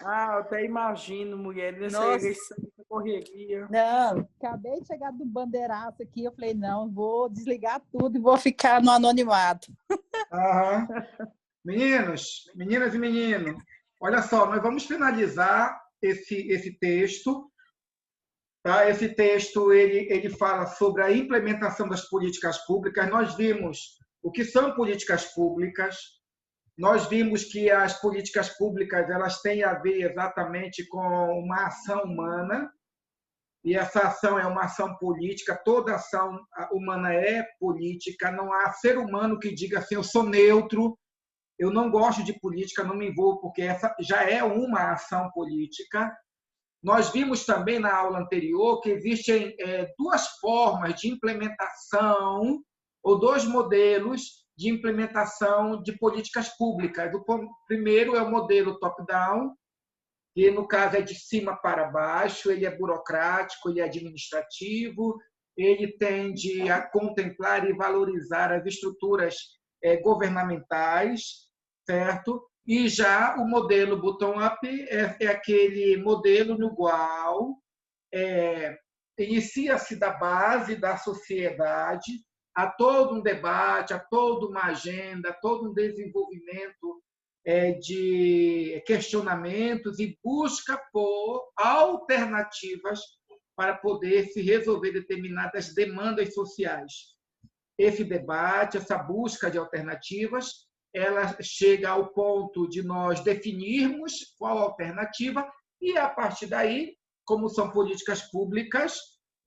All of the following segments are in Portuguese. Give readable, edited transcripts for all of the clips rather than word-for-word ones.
Ah, eu até imagino, mulher, nessa Nossa, eleição, essa correria. não, acabei de chegar do bandeiraço aqui, eu falei, não, vou desligar tudo e vou ficar no anonimato. Aham. Meninos, meninas e menino, olha só, nós vamos finalizar esse texto. Tá? Esse texto ele fala sobre a implementação das políticas públicas. Nós vimos o que são políticas públicas, nós vimos que as políticas públicas elas têm a ver exatamente com uma ação humana, e essa ação é uma ação política, toda ação humana é política, não há ser humano que diga assim, eu sou neutro, eu não gosto de política, não me envolvo, porque essa já é uma ação política. Nós vimos também na aula anterior que existem duas formas de implementação, ou dois modelos de implementação de políticas públicas. O primeiro é o modelo top-down, que no caso é de cima para baixo, ele é burocrático, ele é administrativo, ele tende a contemplar e valorizar as estruturas governamentais, certo? E já o modelo bottom-up é aquele modelo no qual inicia-se da base da sociedade, há todo um debate, há toda uma agenda, todo um desenvolvimento de questionamentos e busca por alternativas para poder se resolver determinadas demandas sociais. Esse debate, essa busca de alternativas, ela chega ao ponto de nós definirmos qual alternativa e, a partir daí, como são políticas públicas,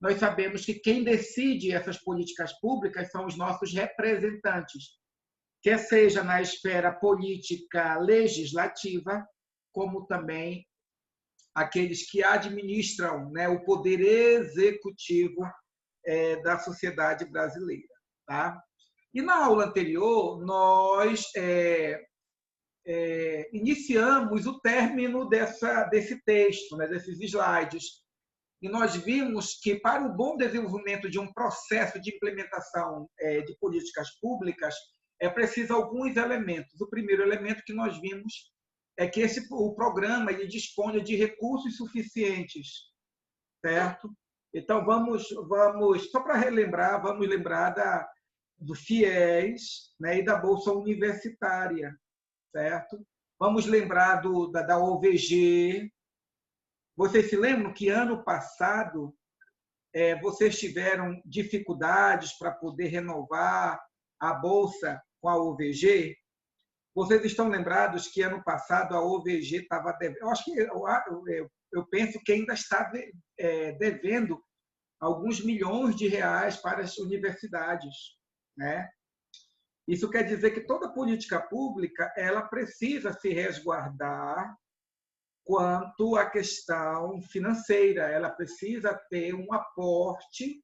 nós sabemos que quem decide essas políticas públicas são os nossos representantes, quer seja na esfera política legislativa, como também aqueles que administram, né, o poder executivo da sociedade brasileira. Tá? E na aula anterior, nós iniciamos o término desse texto, né, desses slides, e nós vimos que, para o bom desenvolvimento de um processo de implementação de políticas públicas, é preciso alguns elementos. O primeiro elemento que nós vimos é que o programa ele dispõe de recursos suficientes, certo? Então, só para relembrar, vamos lembrar do FIES, né, e da Bolsa Universitária, certo? Vamos lembrar da OVG. Vocês se lembram que ano passado vocês tiveram dificuldades para poder renovar a Bolsa com a OVG? Vocês estão lembrados que ano passado a OVG estava devendo? Eu penso que ainda está devendo alguns milhões de reais para as universidades, né? Isso quer dizer que toda política pública ela precisa se resguardar quanto à questão financeira, ela precisa ter um aporte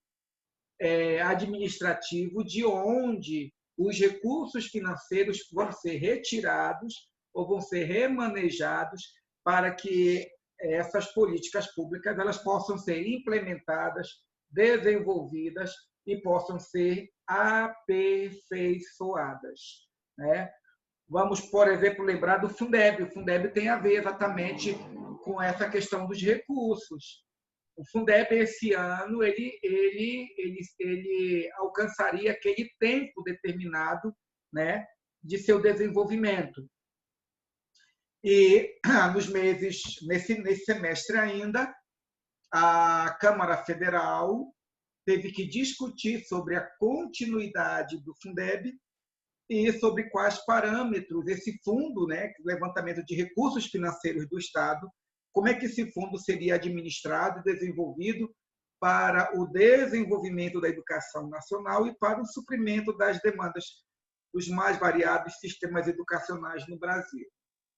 administrativo de onde os recursos financeiros vão ser retirados ou vão ser remanejados para que essas políticas públicas elas possam ser implementadas, desenvolvidas e possam ser aperfeiçoadas, né? Vamos, por exemplo, lembrar do Fundeb. O Fundeb tem a ver exatamente com essa questão dos recursos. O Fundeb, esse ano, ele alcançaria aquele tempo determinado, né, de seu desenvolvimento. E nesse semestre ainda, a Câmara Federal teve que discutir sobre a continuidade do Fundeb e sobre quais parâmetros esse fundo, né, levantamento de recursos financeiros do Estado, como é que esse fundo seria administrado e desenvolvido para o desenvolvimento da educação nacional e para o suprimento das demandas dos mais variados sistemas educacionais no Brasil.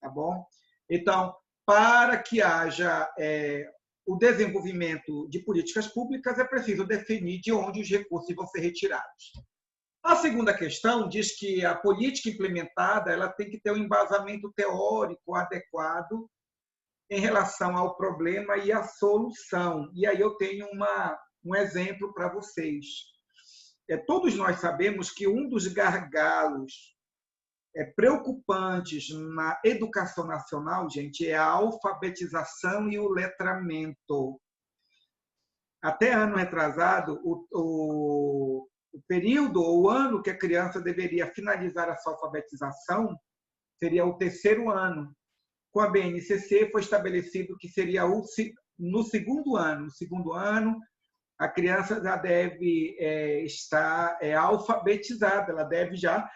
Tá bom? Então, para que haja o desenvolvimento de políticas públicas, é preciso definir de onde os recursos vão ser retirados. A segunda questão diz que a política implementada ela tem que ter um embasamento teórico adequado em relação ao problema e à solução. E aí eu tenho um exemplo para vocês. Todos nós sabemos que um dos gargalos preocupantes na educação nacional, gente, é a alfabetização e o letramento. Até ano retrasado, o período ou o ano que a criança deveria finalizar a sua alfabetização seria o terceiro ano. Com a BNCC foi estabelecido que seria no segundo ano. No segundo ano, a criança já deve estar alfabetizada, ela deve já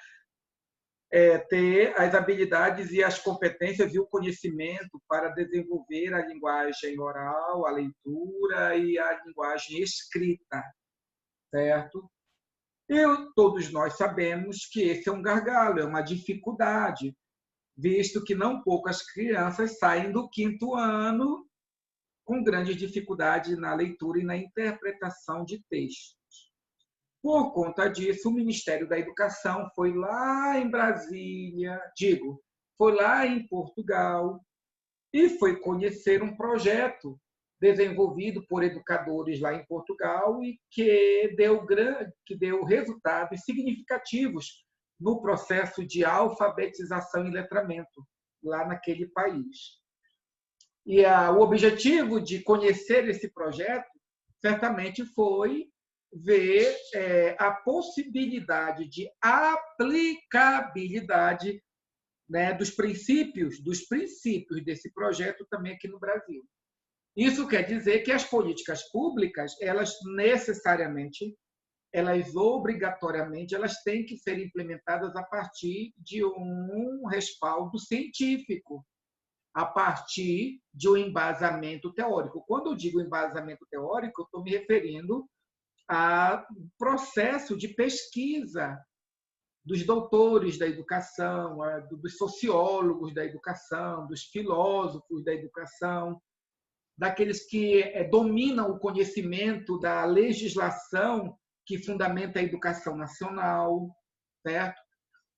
ter as habilidades e as competências e o conhecimento para desenvolver a linguagem oral, a leitura e a linguagem escrita, certo? E todos nós sabemos que esse é um gargalo, é uma dificuldade, visto que não poucas crianças saem do quinto ano com grande dificuldade na leitura e na interpretação de textos. Por conta disso, o Ministério da Educação foi lá em Brasília, foi lá em Portugal e foi conhecer um projeto desenvolvido por educadores lá em Portugal e que deu resultados significativos no processo de alfabetização e letramento lá naquele país. E o objetivo de conhecer esse projeto certamente foi ver a possibilidade de aplicabilidade, né, dos princípios desse projeto também aqui no Brasil. Isso quer dizer que as políticas públicas, elas obrigatoriamente, elas têm que ser implementadas a partir de um respaldo científico, a partir de um embasamento teórico. Quando eu digo embasamento teórico, eu estou me referindo ao processo de pesquisa dos doutores da educação, dos sociólogos da educação, dos filósofos da educação, daqueles que dominam o conhecimento da legislação que fundamenta a educação nacional, certo?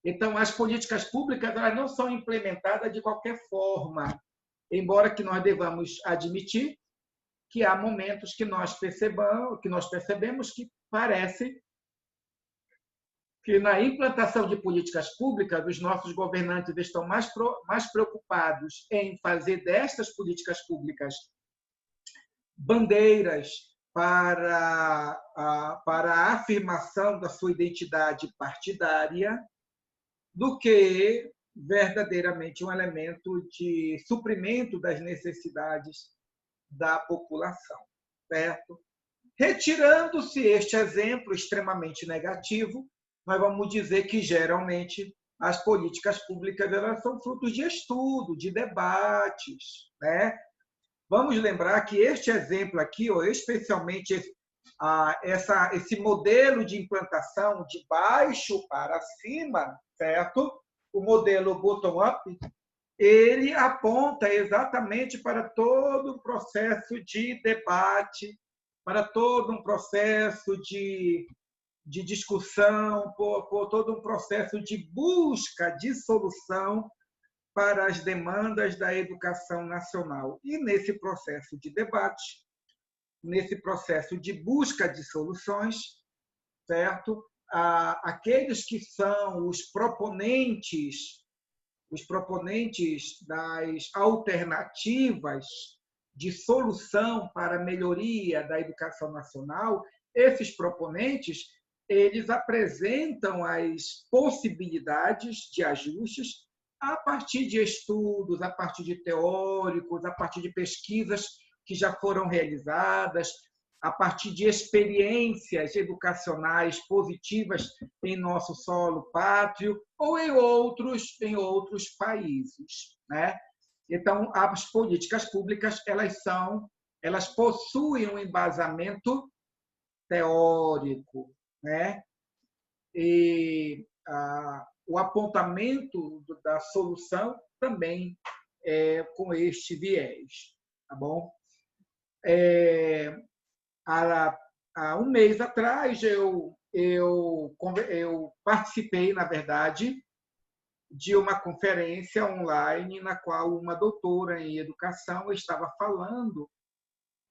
Então, as políticas públicas elas não são implementadas de qualquer forma, embora que nós devamos admitir que há momentos que nós percebemos que parece que na implantação de políticas públicas os nossos governantes estão mais preocupados em fazer destas políticas públicas bandeiras para a afirmação da sua identidade partidária do que verdadeiramente um elemento de suprimento das necessidades da população, certo? Retirando-se este exemplo extremamente negativo, nós vamos dizer que, geralmente, as políticas públicas elas são frutos de estudo, de debates, né? Vamos lembrar que este exemplo aqui, especialmente esse modelo de implantação de baixo para cima, certo? O modelo bottom-up, ele aponta exatamente para todo um processo de debate, para todo um processo de discussão, por todo um processo de busca de solução para as demandas da educação nacional. E nesse processo de debate, nesse processo de busca de soluções, certo? Aqueles que são os proponentes das alternativas de solução para a melhoria da educação nacional, esses proponentes, eles apresentam as possibilidades de ajustes a partir de estudos, a partir de teóricos, a partir de pesquisas que já foram realizadas, a partir de experiências educacionais positivas em nosso solo pátrio ou em outros países, né? Então, as políticas públicas elas possuem um embasamento teórico, né? E o apontamento da solução também é com este viés, tá bom? Há um mês atrás eu participei, na verdade, de uma conferência online na qual uma doutora em educação estava falando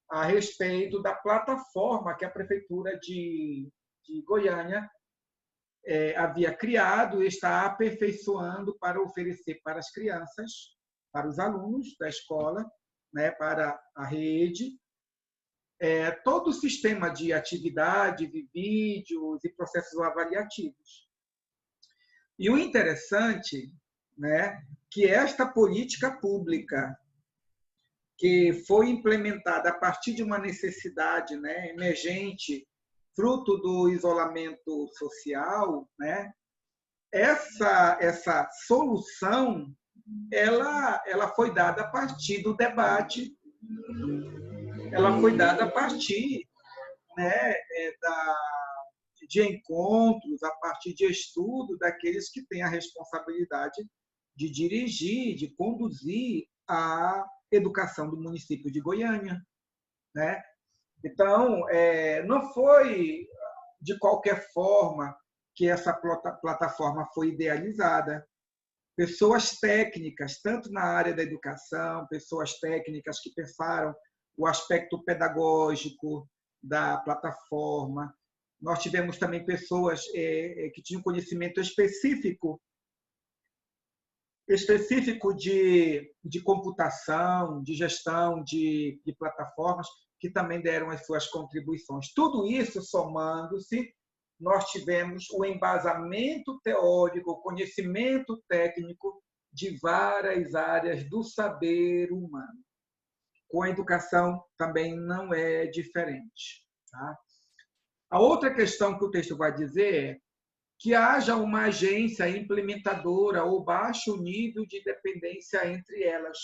a respeito da plataforma que a Prefeitura de Goiânia havia criado e está aperfeiçoando para oferecer para as crianças, para os alunos da escola, né, para a rede, todo o sistema de atividade, de vídeos e processos avaliativos. E o interessante, né, que esta política pública, que foi implementada a partir de uma necessidade, né, emergente, fruto do isolamento social, né, essa solução ela foi dada a partir do debate, ela foi dada a partir, né, de encontros, a partir de estudo daqueles que têm a responsabilidade de dirigir, de conduzir a educação do município de Goiânia, né? Então, não foi de qualquer forma que essa plataforma foi idealizada. Pessoas técnicas, tanto na área da educação, pessoas técnicas que pensaram o aspecto pedagógico da plataforma. Nós tivemos também pessoas que tinham conhecimento específico de computação, de gestão de plataformas, que também deram as suas contribuições. Tudo isso somando-se, nós tivemos o embasamento teórico, o conhecimento técnico de várias áreas do saber humano. Com a educação também não é diferente. Tá? A outra questão que o texto vai dizer é que haja uma agência implementadora ou baixo nível de dependência entre elas.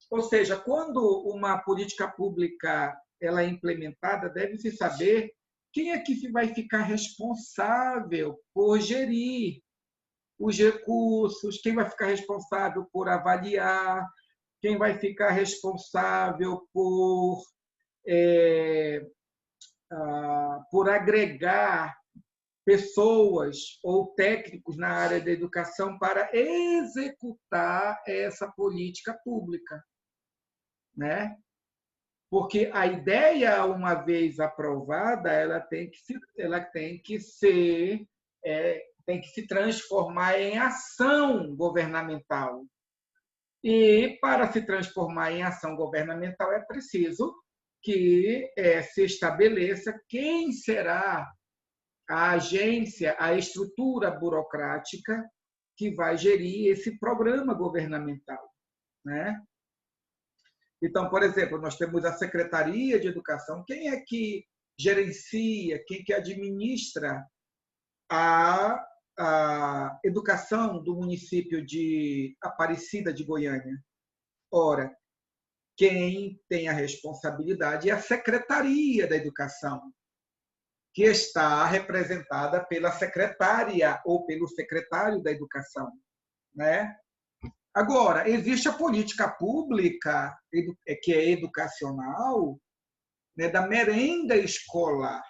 Ou seja, quando uma política pública ela é implementada, deve-se saber quem é que vai ficar responsável por gerir os recursos, quem vai ficar responsável por avaliar, quem vai ficar responsável por agregar pessoas ou técnicos na área da educação para executar essa política pública, né? Porque a ideia, uma vez aprovada, ela tem que se transformar em ação governamental. E para se transformar em ação governamental é preciso que se estabeleça quem será a agência, a estrutura burocrática que vai gerir esse programa governamental, né? Então, por exemplo, nós temos a Secretaria de Educação. Quem é que gerencia, quem que administra a educação do município de Aparecida de Goiânia? Ora, quem tem a responsabilidade é a Secretaria da Educação, que está representada pela secretária ou pelo secretário da Educação, né? Agora, existe a política pública, que é educacional, né, da merenda escolar.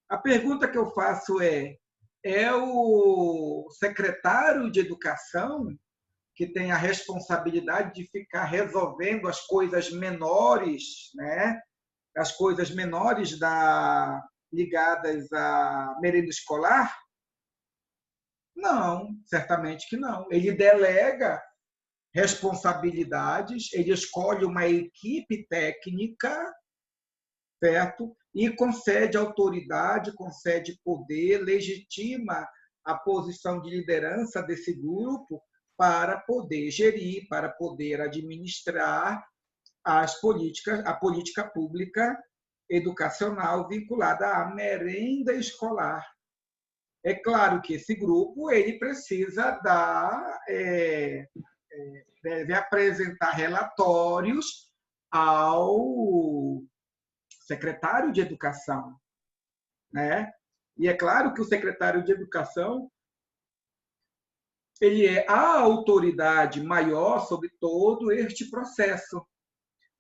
A pergunta que eu faço é o secretário de Educação que tem a responsabilidade de ficar resolvendo as coisas menores, né? As coisas menores ligadas à merenda escolar? Não, certamente que não. Ele delega responsabilidades, ele escolhe uma equipe técnica, certo? E concede autoridade, concede poder, legitima a posição de liderança desse grupo para poder gerir, para poder administrar a política pública educacional vinculada à merenda escolar. É claro que esse grupo ele precisa deve apresentar relatórios ao secretário de Educação, né? E é claro que o secretário de Educação ele é a autoridade maior sobre todo este processo.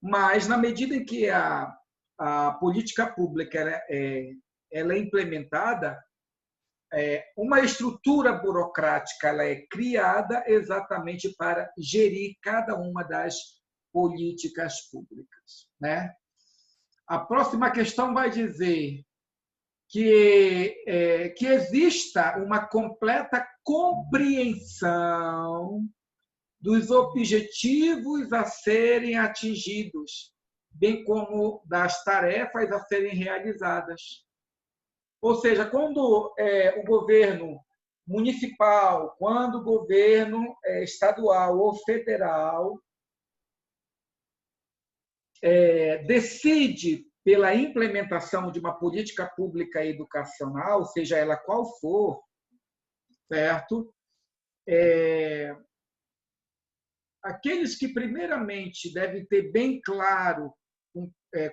Mas, na medida em que a política pública ela é implementada, uma estrutura burocrática ela é criada exatamente para gerir cada uma das políticas públicas, né? A próxima questão vai dizer que exista uma completa compreensão dos objetivos a serem atingidos, bem como das tarefas a serem realizadas. Ou seja, quando o governo municipal, quando o governo estadual ou federal decide pela implementação de uma política pública educacional, seja ela qual for, certo? Aqueles que primeiramente devem ter bem claro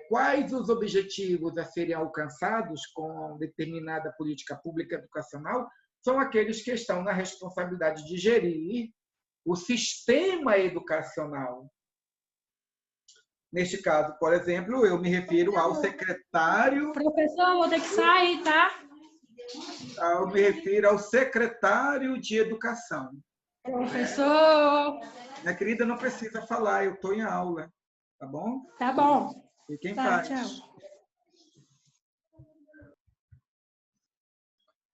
quais os objetivos a serem alcançados com determinada política pública educacional são aqueles que estão na responsabilidade de gerir o sistema educacional. Neste caso, por exemplo, eu me refiro ao secretário... Professor, vou ter que sair, tá? Eu me refiro ao secretário de Educação. Professor! Minha querida, não precisa falar, eu estou em aula, tá bom? Tá bom. Fiquem em Tá, paz. tchau.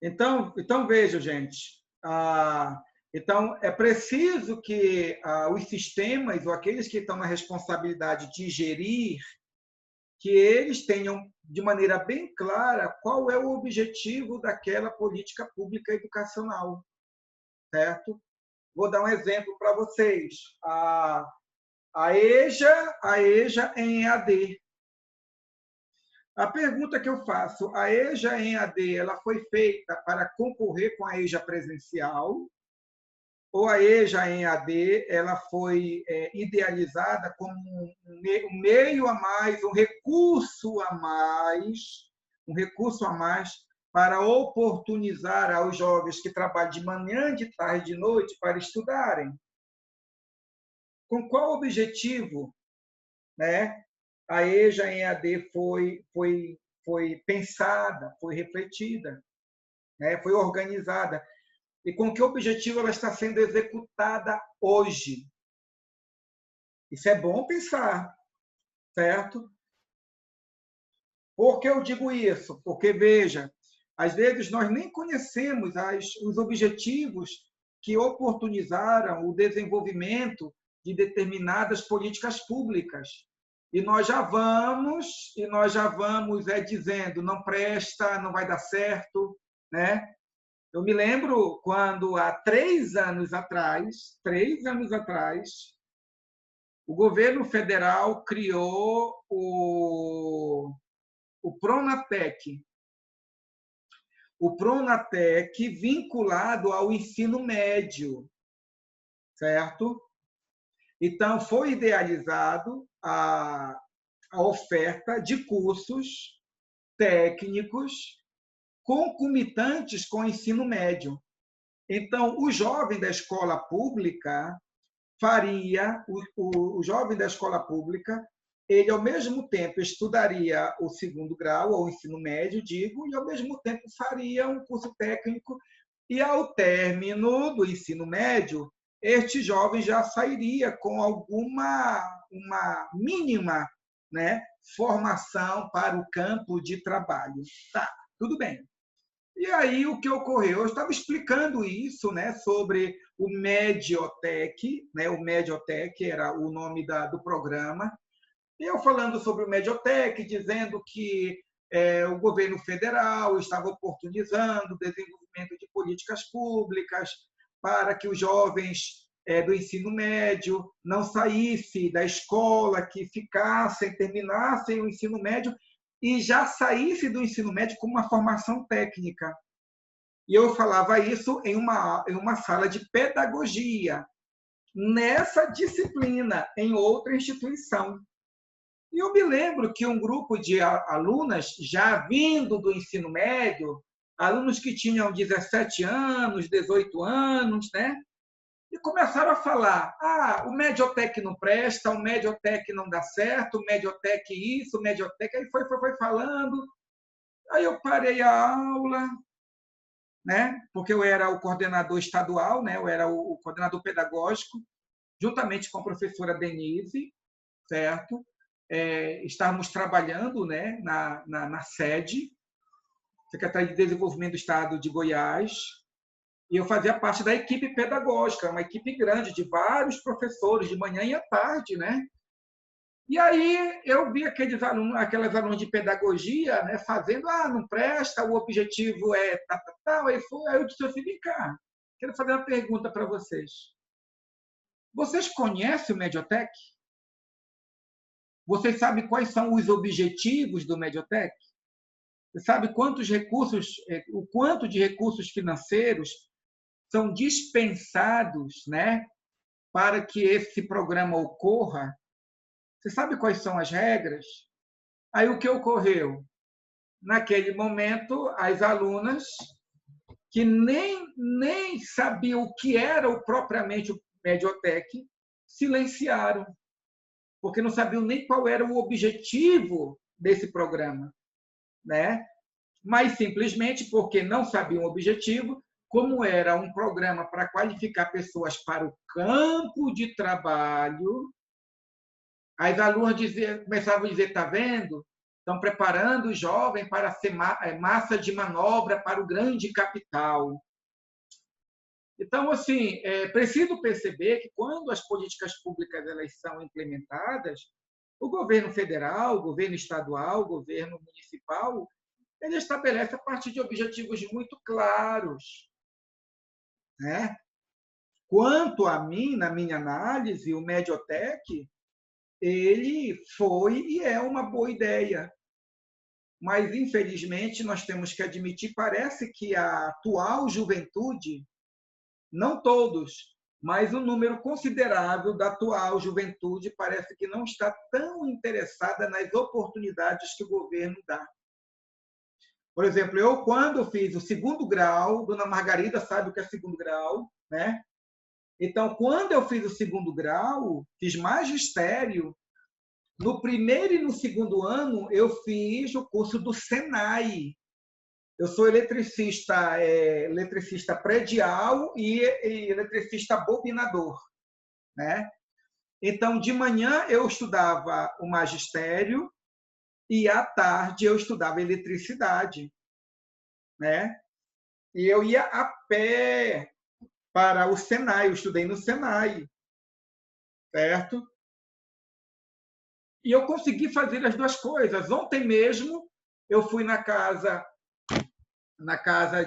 Então veja, gente. Então, é preciso que os sistemas, ou aqueles que estão na responsabilidade de gerir, que eles tenham de maneira bem clara qual é o objetivo daquela política pública educacional, certo? Vou dar um exemplo para vocês. A EJA em EAD. A pergunta que eu faço, a EJA em EAD, ela foi feita para concorrer com a EJA presencial? Ou a EJA em EAD, ela foi idealizada como um meio a mais, um recurso a mais para oportunizar aos jovens que trabalham de manhã, de tarde, de noite para estudarem? Com qual objetivo, né, a EJA em EAD foi pensada, foi refletida, né, foi organizada? E com que objetivo ela está sendo executada hoje? Isso é bom pensar, certo? Por que eu digo isso? Porque, veja, às vezes nós nem conhecemos os objetivos que oportunizaram o desenvolvimento de determinadas políticas públicas. E nós já vamos dizendo, não presta, não vai dar certo, né? Eu me lembro quando, há 3 anos atrás, o governo federal criou o Pronatec. O Pronatec vinculado ao ensino médio, certo? Então, foi idealizado a oferta de cursos técnicos concomitantes com o ensino médio. Então, o jovem da escola pública ele, ao mesmo tempo, estudaria o 2º grau, ou o ensino médio, digo, e, ao mesmo tempo, faria um curso técnico. E, ao término do ensino médio, este jovem já sairia com uma mínima, né, formação para o campo de trabalho. Tá, tudo bem. E aí, o que ocorreu? Eu estava explicando isso, né, sobre o Mediotec, né, o Mediotec era o nome do programa, e eu falando sobre o Mediotec, dizendo que o governo federal estava oportunizando o desenvolvimento de políticas públicas para que os jovens do ensino médio não saíssem da escola, que ficassem, terminassem o ensino médio e já saísse do ensino médio com uma formação técnica. E eu falava isso em uma sala de pedagogia, nessa disciplina, em outra instituição. E eu me lembro que um grupo de alunas, já vindo do ensino médio, alunos que tinham 17 anos, 18 anos, né? E começaram a falar, o Mediotec não presta, o Mediotec não dá certo, o Mediotec isso, o Mediotec... Aí foi falando. Aí eu parei a aula, né? Porque eu era o coordenador estadual, né? Eu era o coordenador pedagógico, juntamente com a professora Denise, certo? Estávamos trabalhando, né, na sede, Secretaria de Desenvolvimento do Estado de Goiás, e eu fazia parte da equipe pedagógica, uma equipe grande de vários professores, de manhã e à tarde, né? E aí eu vi aquelas alunos de pedagogia, né, fazendo, não presta, o objetivo é tal. Aí eu disse assim, vem cá, quero fazer uma pergunta para vocês. Vocês conhecem o Mediotec? Vocês sabem quais são os objetivos do Mediotec? Você sabe quantos recursos, o quanto de recursos financeiros são dispensados, né, para que esse programa ocorra? Você sabe quais são as regras? Aí o que ocorreu? Naquele momento, as alunas, que nem sabiam o que era propriamente o Mediotec, silenciaram, porque não sabiam nem qual era o objetivo desse programa, né? Mas simplesmente porque não sabiam o objetivo, como era um programa para qualificar pessoas para o campo de trabalho, as alunas começavam a dizer, está vendo? Estão preparando o jovem para ser massa de manobra para o grande capital. Então, assim, é preciso perceber que quando as políticas públicas elas são implementadas, o governo federal, o governo estadual, o governo municipal, ele estabelece a partir de objetivos muito claros, né? Quanto a mim, na minha análise, o Mediotec ele foi e é uma boa ideia. Mas, infelizmente, nós temos que admitir, parece que a atual juventude, não todos, mas um número considerável da atual juventude parece que não está tão interessada nas oportunidades que o governo dá. Por exemplo, eu, quando fiz o segundo grau, Dona Margarida sabe o que é segundo grau, né? Então, quando eu fiz o segundo grau, fiz magistério. No primeiro e no segundo ano, eu fiz o curso do Senai. Eu sou eletricista predial e eletricista bobinador, né? Então, de manhã eu estudava o magistério e à tarde eu estudava eletricidade, né? E eu ia a pé para o Senai, eu estudei no Senai, certo? E eu consegui fazer as duas coisas. Ontem mesmo eu fui na casa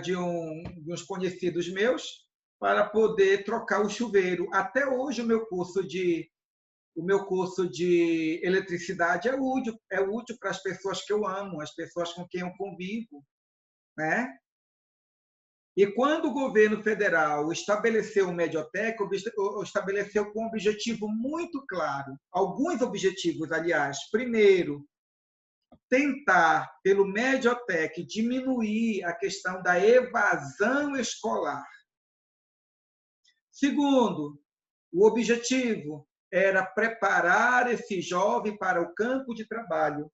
de uns conhecidos meus para poder trocar o chuveiro. Até hoje o meu curso de eletricidade é útil para as pessoas que eu amo, as pessoas com quem eu convivo, né? E quando o governo federal estabeleceu o Mediotec, estabeleceu com um objetivo muito claro. Alguns objetivos, aliás. Primeiro, tentar, pelo Mediotec, diminuir a questão da evasão escolar. Segundo, o objetivo era preparar esse jovem para o campo de trabalho,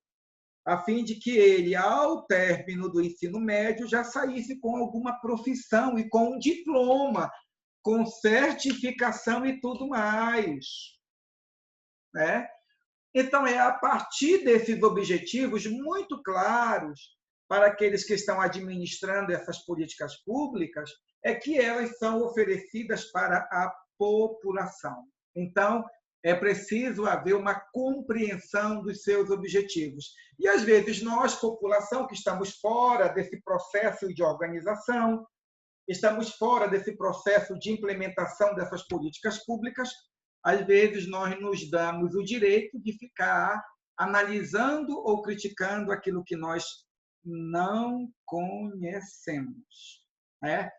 a fim de que ele, ao término do ensino médio, já saísse com alguma profissão e com um diploma, com certificação e tudo mais, né? Então, é a partir desses objetivos muito claros para aqueles que estão administrando essas políticas públicas, é que elas são oferecidas para a população. Então, é preciso haver uma compreensão dos seus objetivos. E, às vezes, nós, população, que estamos fora desse processo de organização, estamos fora desse processo de implementação dessas políticas públicas, às vezes nós nos damos o direito de ficar analisando ou criticando aquilo que nós não conhecemos, né?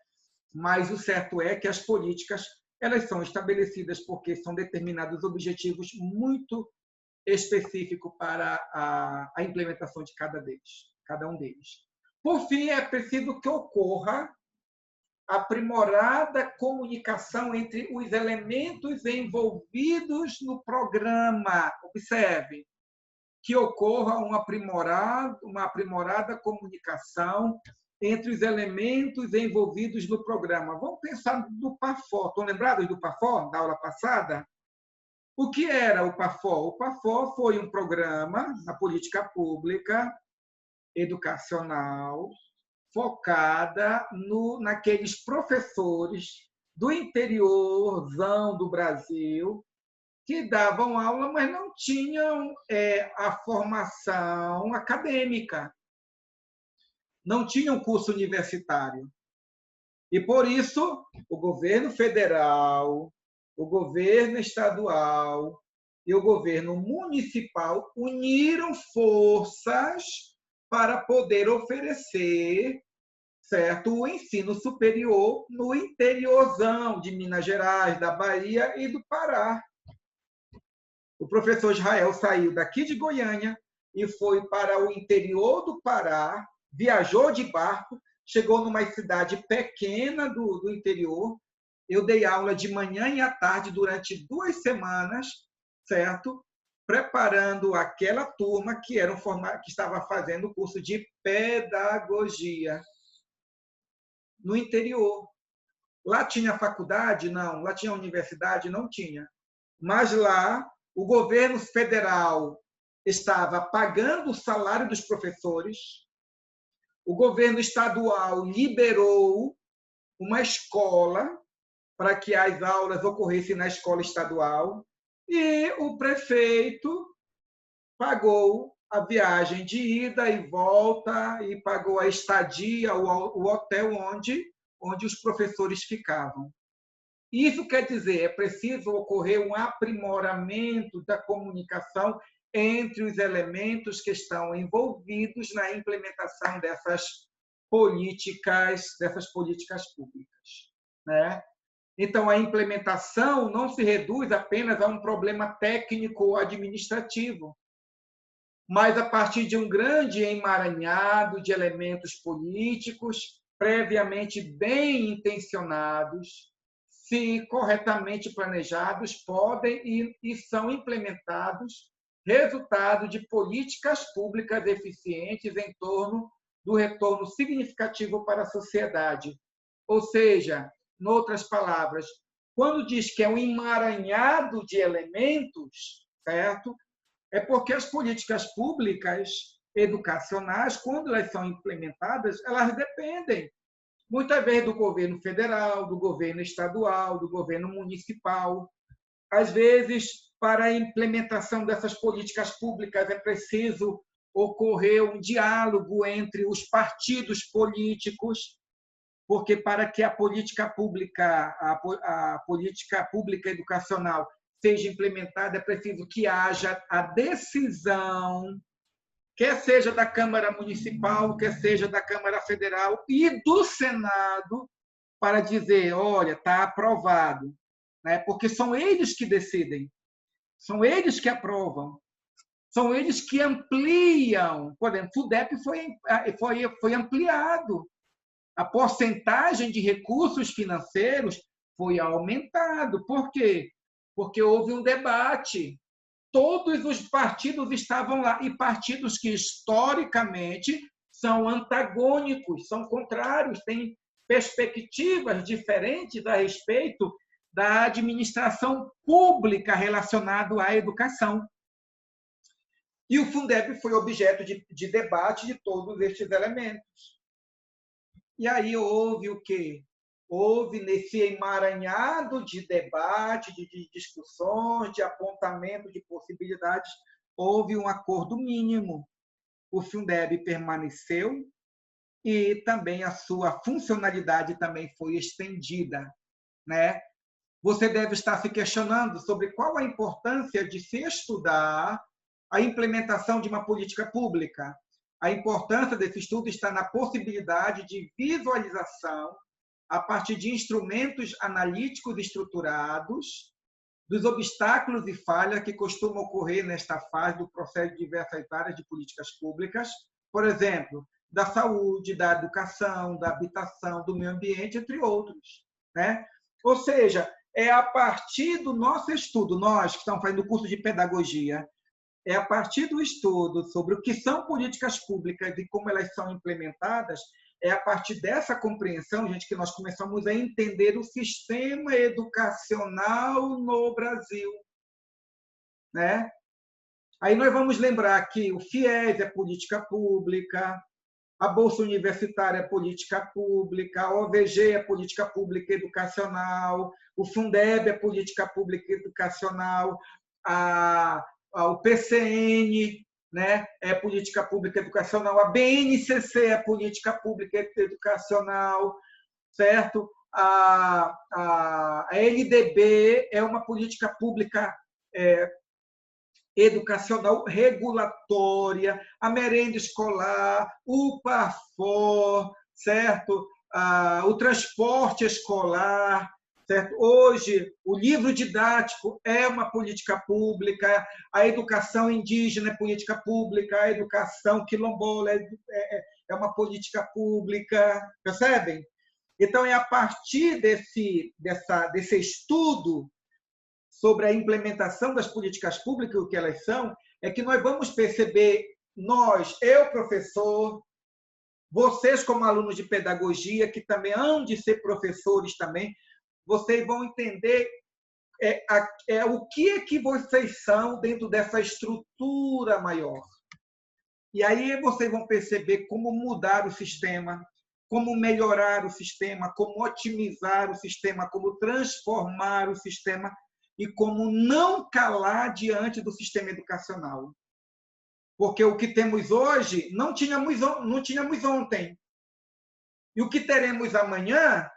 Mas o certo é que as políticas elas são estabelecidas porque são determinados objetivos muito específicos para a implementação de cada um deles. Por fim, é preciso que ocorra aprimorada comunicação entre os elementos envolvidos no programa. Observe que ocorra uma aprimorada comunicação entre os elementos envolvidos no programa. Vamos pensar no PAFO. Estão lembrados do PAFO, da aula passada? O que era o PAFO? O PAFO foi um programa na política pública educacional focada naqueles professores do interiorzão do Brasil que davam aula, mas não tinham a formação acadêmica, não tinham curso universitário. E, por isso, o governo federal, o governo estadual e o governo municipal uniram forças para poder oferecer, certo, o ensino superior no interiorzão de Minas Gerais, da Bahia e do Pará. O professor Israel saiu daqui de Goiânia e foi para o interior do Pará, viajou de barco, chegou numa cidade pequena do interior. Eu dei aula de manhã e à tarde durante 2 semanas, certo? Preparando aquela turma que estava fazendo o curso de pedagogia no interior. Lá tinha faculdade? Não. Lá tinha universidade? Não tinha. Mas lá o governo federal estava pagando o salário dos professores, o governo estadual liberou uma escola para que as aulas ocorressem na escola estadual e o prefeito pagou a viagem de ida e volta e pagou a estadia, o hotel onde os professores ficavam. Isso quer dizer, é preciso ocorrer um aprimoramento da comunicação entre os elementos que estão envolvidos na implementação dessas políticas públicas, né? Então, a implementação não se reduz apenas a um problema técnico ou administrativo, mas a partir de um grande emaranhado de elementos políticos previamente bem intencionados, se corretamente planejados, podem e são implementados resultado de políticas públicas eficientes em torno do retorno significativo para a sociedade. Ou seja, em outras palavras, quando diz que é um emaranhado de elementos, certo? É porque as políticas públicas educacionais, quando elas são implementadas, elas dependem muitas vezes do governo federal, do governo estadual, do governo municipal. Às vezes, para a implementação dessas políticas públicas, é preciso ocorrer um diálogo entre os partidos políticos, porque para que a política pública educacional seja implementada, é preciso que haja a decisão, quer seja da Câmara Municipal, quer seja da Câmara Federal e do Senado, para dizer, olha, está aprovado, né? Porque são eles que decidem, são eles que aprovam, são eles que ampliam. Por exemplo, o FUDEP foi ampliado, a porcentagem de recursos financeiros foi aumentado. Por quê? Porque houve um debate. Todos os partidos estavam lá, e partidos que, historicamente, são antagônicos, são contrários, têm perspectivas diferentes a respeito da administração pública relacionada à educação. E o Fundeb foi objeto de debate de todos estes elementos. E aí houve o quê? Houve, nesse emaranhado de debate, de discussões, de apontamento de possibilidades, houve um acordo mínimo. O Fundeb permaneceu e também a sua funcionalidade também foi estendida, né? Você deve estar se questionando sobre qual a importância de se estudar a implementação de uma política pública. A importância desse estudo está na possibilidade de visualização, a partir de instrumentos analíticos estruturados, dos obstáculos e falhas que costumam ocorrer nesta fase do processo de diversas áreas de políticas públicas, por exemplo, da saúde, da educação, da habitação, do meio ambiente, entre outros, né? Ou seja, é a partir do nosso estudo, nós que estamos fazendo o curso de pedagogia, é a partir do estudo sobre o que são políticas públicas e como elas são implementadas, é a partir dessa compreensão, gente, que nós começamos a entender o sistema educacional no Brasil, né? Aí nós vamos lembrar que o FIES é política pública, A Bolsa Universitária é política pública, a OVG é política pública educacional, o Fundeb é política pública educacional, o PCN, né, é política pública educacional, a BNCC é política pública educacional, certo? A LDB é uma política pública educacional regulatória, a merenda escolar, o PAFOR, certo? O transporte escolar, certo? Hoje, o livro didático é uma política pública, a educação indígena é política pública, a educação quilombola é uma política pública, percebem? Então, é a partir desse estudo sobre a implementação das políticas públicas, o que elas são, é que nós vamos perceber, eu, professor, vocês como alunos de pedagogia, que também hão de ser professores também, vocês vão entender o que é que vocês são dentro dessa estrutura maior. E aí vocês vão perceber como mudar o sistema, como melhorar o sistema, como otimizar o sistema, como transformar o sistema, e como não calar diante do sistema educacional. Porque o que temos hoje não tínhamos ontem. E o que teremos amanhã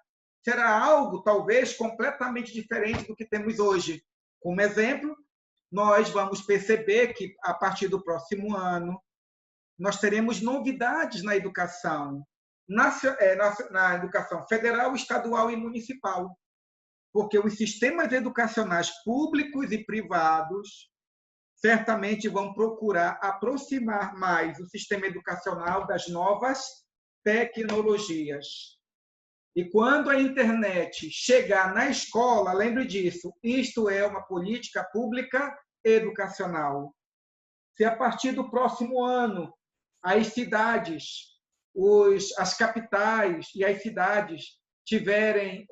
será algo, talvez, completamente diferente do que temos hoje. Como exemplo, nós vamos perceber que, a partir do próximo ano, nós teremos novidades na educação, na educação federal, estadual e municipal. Porque os sistemas educacionais públicos e privados certamente vão procurar aproximar mais o sistema educacional das novas tecnologias. E quando a internet chegar na escola, lembre disso, isto é uma política pública educacional. Se a partir do próximo ano as cidades, as capitais e as cidades tiverem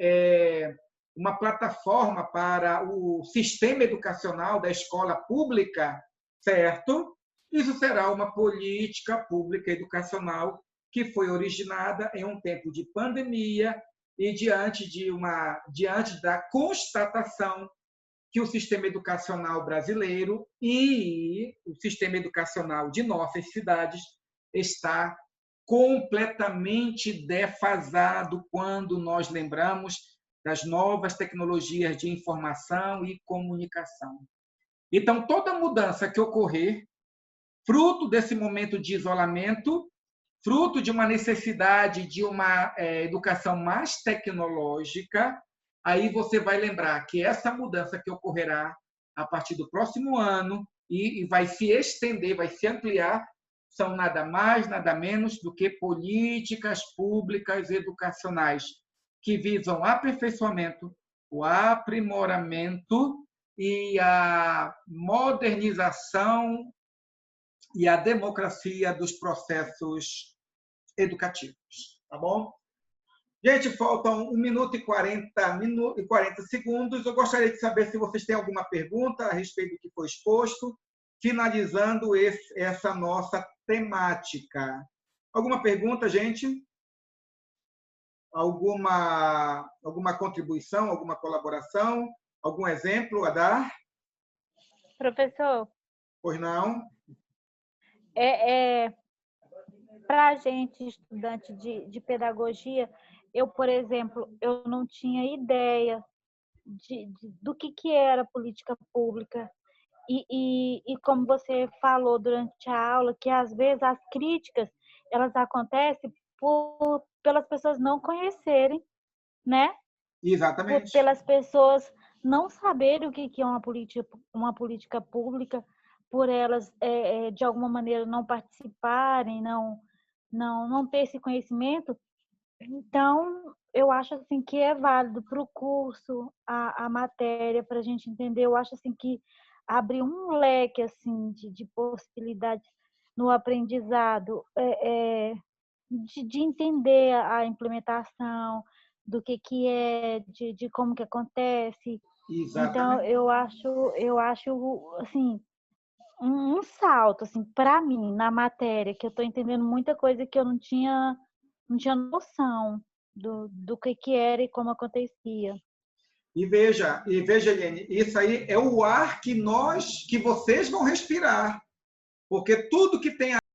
uma plataforma para o sistema educacional da escola pública, certo? Isso será uma política pública educacional que foi originada em um tempo de pandemia e diante da constatação que o sistema educacional brasileiro e o sistema educacional de nossas cidades está completamente defasado quando nós lembramos das novas tecnologias de informação e comunicação. Então, toda mudança que ocorrer, fruto desse momento de isolamento, fruto de uma necessidade de uma educação mais tecnológica, aí você vai lembrar que essa mudança que ocorrerá a partir do próximo ano e vai se estender, vai se ampliar, são nada mais, nada menos do que políticas públicas educacionais que visam o aperfeiçoamento, o aprimoramento e a modernização e a democracia dos processos educativos. Tá bom? Gente, faltam 1 minuto e 40 segundos. Eu gostaria de saber se vocês têm alguma pergunta a respeito do que foi exposto, finalizando essa nossa temática. Alguma pergunta, gente? Alguma contribuição, alguma colaboração? Algum exemplo a dar? Professor, Pois não? para a gente, estudante de pedagogia, eu, por exemplo, eu não tinha ideia do que era política pública. E como você falou durante a aula, que às vezes as críticas elas acontecem pelas pessoas não conhecerem, né? Exatamente. Pelas pessoas não saberem o que é uma política pública, por elas, de alguma maneira, não participarem, não ter esse conhecimento. Então, eu acho assim que é válido para o curso, a matéria, para a gente entender. Eu acho assim que abre um leque assim de possibilidades no aprendizado, de entender a implementação, do que é, de como que acontece. Exatamente. Então, eu acho assim, um salto, assim, para mim, na matéria, que eu estou entendendo muita coisa que eu não tinha noção do que era e como acontecia. E veja, Eliane, isso aí é o ar que vocês vão respirar. Porque tudo que tem